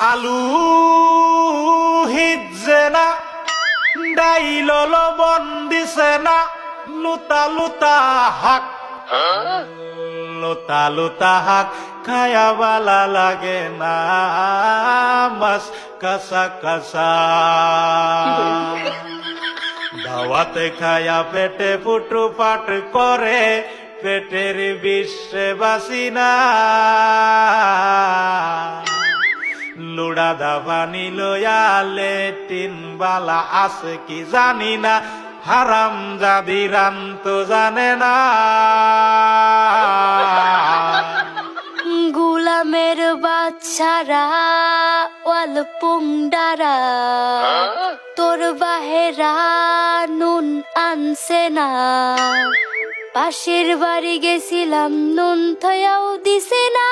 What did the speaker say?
আলু হিজে না ডাইল লবণ দিছে না লুতা লুতা হাক লুতা লুতা হাক খায়া বালা লাগে না মাছ কাঁচা কাঁচা দাওয়াতে খায়া পেটে ফুটু পাট করে পেটের বিশ্বে বাসি না লুড়া দাবানি লয়ালে তিন বালা আছে কি জানি না হারাম জাদি রান তো জানে না গুলামের বাচ্চারা ওয়াল পুংডারা তোর বাহেরা নুন আনছে না পাশের বাড়ি গেছিলাম নুন থয়াও দিছে না